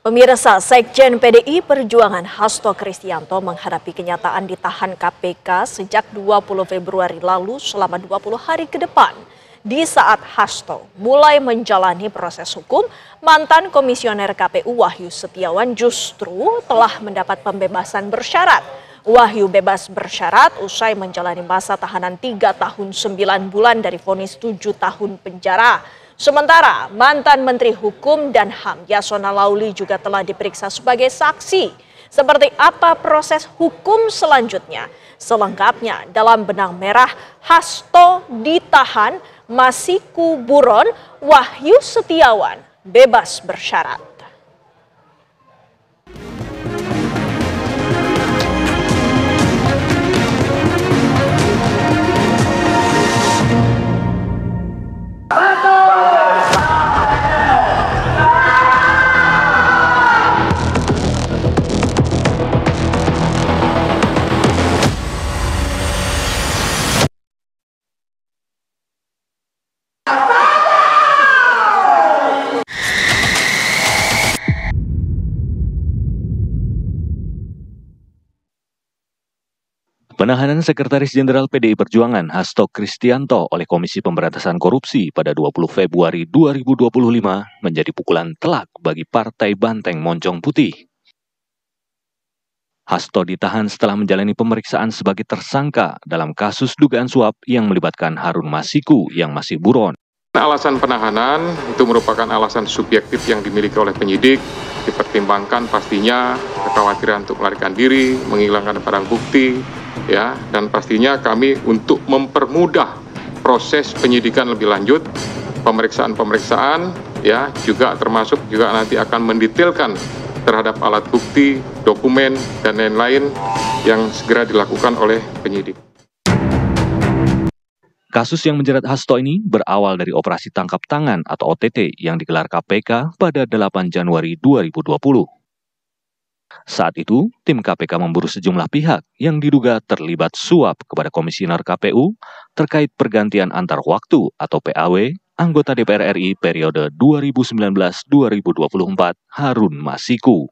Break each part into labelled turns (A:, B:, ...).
A: Pemirsa, Sekjen PDI Perjuangan Hasto Kristianto menghadapi kenyataan ditahan KPK sejak 20 Februari lalu selama 20 hari ke depan. Di saat Hasto mulai menjalani proses hukum, mantan komisioner KPU Wahyu Setiawan justru telah mendapat pembebasan bersyarat. Wahyu bebas bersyarat usai menjalani masa tahanan 3 tahun 9 bulan dari vonis 7 tahun penjara. Sementara mantan Menteri Hukum dan HAM Yasona Lauli juga telah diperiksa sebagai saksi. Seperti apa proses hukum selanjutnya? Selengkapnya dalam Benang Merah, Hasto ditahan, Masiku buron, Wahyu Setiawan bebas bersyarat.
B: Penahanan Sekretaris Jenderal PDI Perjuangan Hasto Kristianto oleh Komisi Pemberantasan Korupsi pada 20 Februari 2025 menjadi pukulan telak bagi Partai Banteng Moncong Putih. Hasto ditahan setelah menjalani pemeriksaan sebagai tersangka dalam kasus dugaan suap yang melibatkan Harun Masiku yang masih buron.
C: Alasan penahanan itu merupakan alasan subjektif yang dimiliki oleh penyidik, dipertimbangkan pastinya kekhawatiran untuk melarikan diri, menghilangkan barang bukti, ya, dan pastinya kami untuk mempermudah proses penyidikan lebih lanjut, pemeriksaan, ya, juga termasuk juga nanti akan mendetailkan terhadap alat bukti, dokumen, dan lain-lain yang segera dilakukan oleh penyidik.
B: Kasus yang menjerat Hasto ini berawal dari operasi tangkap tangan atau OTT yang digelar KPK pada 8 Januari 2020. Saat itu, tim KPK memburu sejumlah pihak yang diduga terlibat suap kepada Komisioner KPU terkait pergantian antar waktu atau PAW anggota DPR RI periode 2019-2024 Harun Masiku.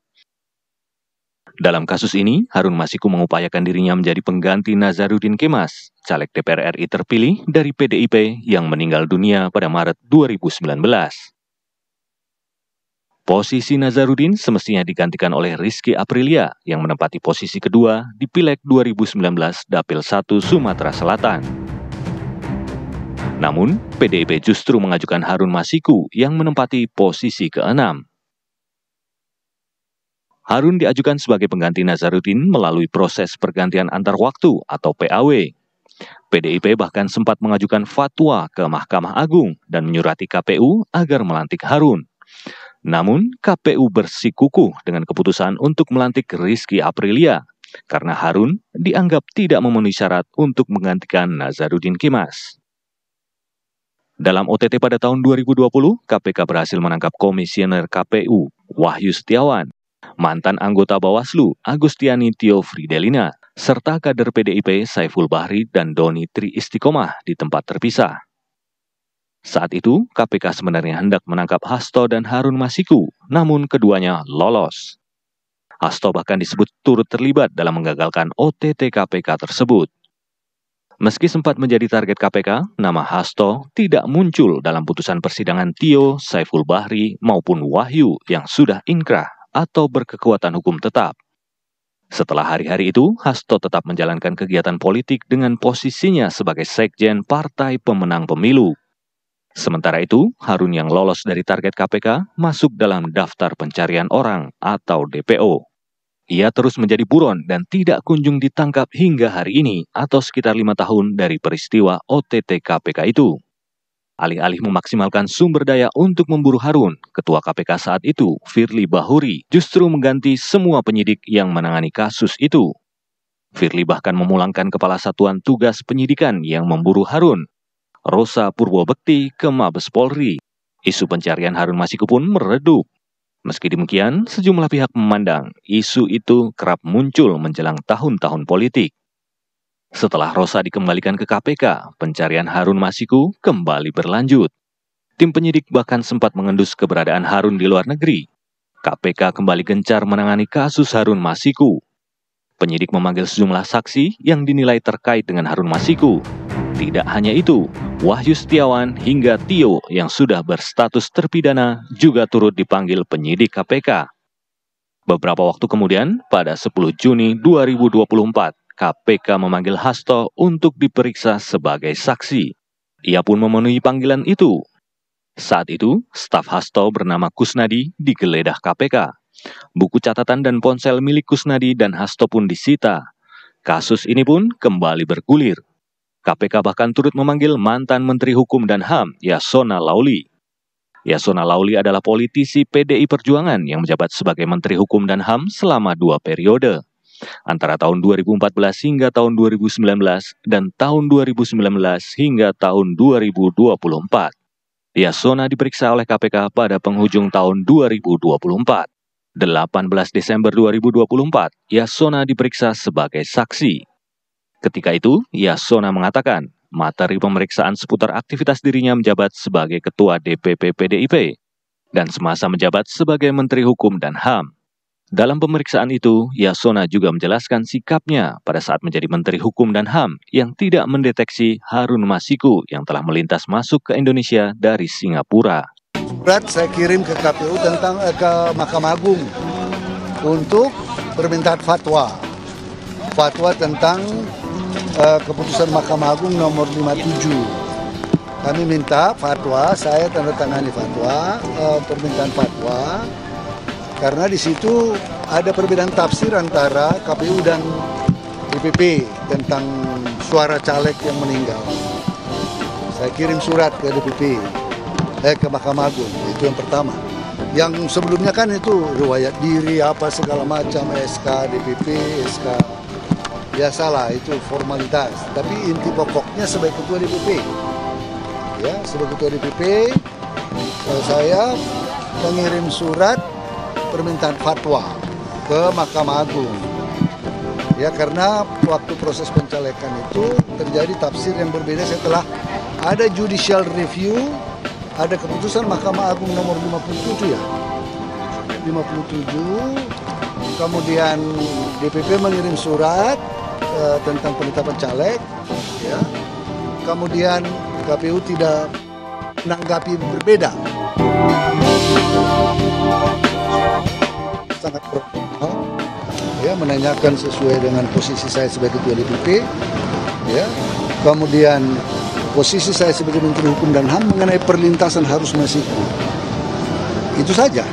B: Dalam kasus ini, Harun Masiku mengupayakan dirinya menjadi pengganti Nazarudin Kemas, caleg DPR RI terpilih dari PDIP yang meninggal dunia pada Maret 2019. Posisi Nazarudin semestinya digantikan oleh Rizky Aprilia yang menempati posisi kedua di Pileg 2019 Dapil 1 Sumatera Selatan. Namun, PDIP justru mengajukan Harun Masiku yang menempati posisi ke-6. Harun diajukan sebagai pengganti Nazarudin melalui proses pergantian antar waktu atau PAW. PDIP bahkan sempat mengajukan fatwa ke Mahkamah Agung dan menyurati KPU agar melantik Harun. Namun, KPU bersikukuh dengan keputusan untuk melantik Rizky Aprilia karena Harun dianggap tidak memenuhi syarat untuk menggantikan Nazarudin Kemas. Dalam OTT pada tahun 2020, KPK berhasil menangkap Komisioner KPU Wahyu Setiawan, mantan anggota Bawaslu Agustiani Tio Fridelina, serta kader PDIP Saiful Bahri dan Doni Tri Istiqomah di tempat terpisah. Saat itu, KPK sebenarnya hendak menangkap Hasto dan Harun Masiku, namun keduanya lolos. Hasto bahkan disebut turut terlibat dalam menggagalkan OTT KPK tersebut. Meski sempat menjadi target KPK, nama Hasto tidak muncul dalam putusan persidangan Tio, Saiful Bahri, maupun Wahyu yang sudah inkrah atau berkekuatan hukum tetap. Setelah hari-hari itu, Hasto tetap menjalankan kegiatan politik dengan posisinya sebagai sekjen partai pemenang pemilu. Sementara itu, Harun yang lolos dari target KPK masuk dalam daftar pencarian orang atau DPO. Ia terus menjadi buron dan tidak kunjung ditangkap hingga hari ini atau sekitar 5 tahun dari peristiwa OTT KPK itu. Alih-alih memaksimalkan sumber daya untuk memburu Harun, Ketua KPK saat itu, Firly Bahuri, justru mengganti semua penyidik yang menangani kasus itu. Firly bahkan memulangkan Kepala Satuan Tugas Penyidikan yang memburu Harun, Rosa Purwobekti, ke Mabes Polri. Isu pencarian Harun Masiku pun meredup. Meski demikian, sejumlah pihak memandang isu itu kerap muncul menjelang tahun-tahun politik. Setelah Rosa dikembalikan ke KPK, pencarian Harun Masiku kembali berlanjut. Tim penyidik bahkan sempat mengendus keberadaan Harun di luar negeri. KPK kembali gencar menangani kasus Harun Masiku. Penyidik memanggil sejumlah saksi yang dinilai terkait dengan Harun Masiku. Tidak hanya itu, Wahyu Setiawan hingga Tio yang sudah berstatus terpidana juga turut dipanggil penyidik KPK. Beberapa waktu kemudian, pada 10 Juni 2024, KPK memanggil Hasto untuk diperiksa sebagai saksi. Ia pun memenuhi panggilan itu. Saat itu, staf Hasto bernama Kusnadi digeledah KPK. Buku catatan dan ponsel milik Kusnadi dan Hasto pun disita. Kasus ini pun kembali bergulir. KPK bahkan turut memanggil mantan Menteri Hukum dan HAM, Yasona Lauli. Yasona Lauli adalah politisi PDI Perjuangan yang menjabat sebagai Menteri Hukum dan HAM selama 2 periode. Antara tahun 2014 hingga tahun 2019 dan tahun 2019 hingga tahun 2024. Yasona diperiksa oleh KPK pada penghujung tahun 2024. 18 Desember 2024, Yasona diperiksa sebagai saksi. Ketika itu, Yasona mengatakan, materi pemeriksaan seputar aktivitas dirinya menjabat sebagai Ketua DPP PDIP dan semasa menjabat sebagai Menteri Hukum dan HAM. Dalam pemeriksaan itu, Yasona juga menjelaskan sikapnya pada saat menjadi Menteri Hukum dan HAM yang tidak mendeteksi Harun Masiku yang telah melintas masuk ke Indonesia dari Singapura.
D: Surat saya kirim ke KPU tentang ke Mahkamah Agung untuk permintaan fatwa tentang keputusan Mahkamah Agung nomor 57. Kami minta fatwa, saya tanda tangani fatwa, permintaan fatwa. Karena di situ ada perbedaan tafsir antara KPU dan DPP tentang suara caleg yang meninggal. Saya kirim surat ke DPP, ke Mahkamah Agung, itu yang pertama. Yang sebelumnya kan itu riwayat diri, apa segala macam, SK, DPP, SK. Biasalah, itu formalitas. Tapi inti pokoknya sebagai Ketua DPP. Ya, sebagai Ketua DPP, saya mengirim surat permintaan fatwa ke Mahkamah Agung. Ya, karena waktu proses pencalekan itu terjadi tafsir yang berbeda setelah ada judicial review, ada keputusan Mahkamah Agung nomor 57 ya. 57, kemudian DPP mengirim surat tentang penetapan caleg, ya. Kemudian KPU tidak menanggapi berbeda. Sangat profesional, ya, menanyakan sesuai dengan posisi saya sebagai Ketua DPP, ya. Kemudian posisi saya sebagai Menteri Hukum dan HAM mengenai perlintasan Harun Masiku. Itu saja.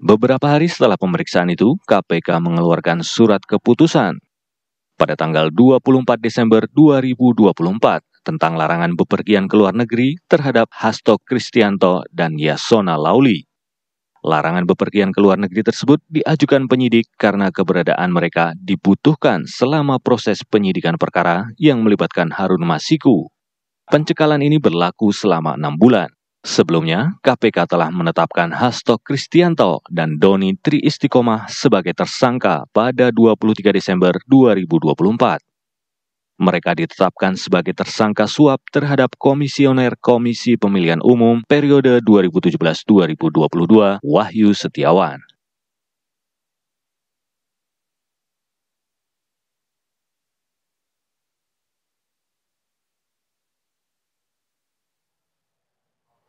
B: Beberapa hari setelah pemeriksaan itu, KPK mengeluarkan surat keputusan pada tanggal 24 Desember 2024 tentang larangan bepergian ke luar negeri terhadap Hasto Kristianto dan Yasona Lauli. Larangan bepergian ke luar negeri tersebut diajukan penyidik karena keberadaan mereka dibutuhkan selama proses penyidikan perkara yang melibatkan Harun Masiku. Pencekalan ini berlaku selama 6 bulan. Sebelumnya, KPK telah menetapkan Hasto Kristianto dan Doni Tri Istiqomah sebagai tersangka pada 23 Desember 2024. Mereka ditetapkan sebagai tersangka suap terhadap Komisioner Komisi Pemilihan Umum periode 2017-2022 Wahyu Setiawan.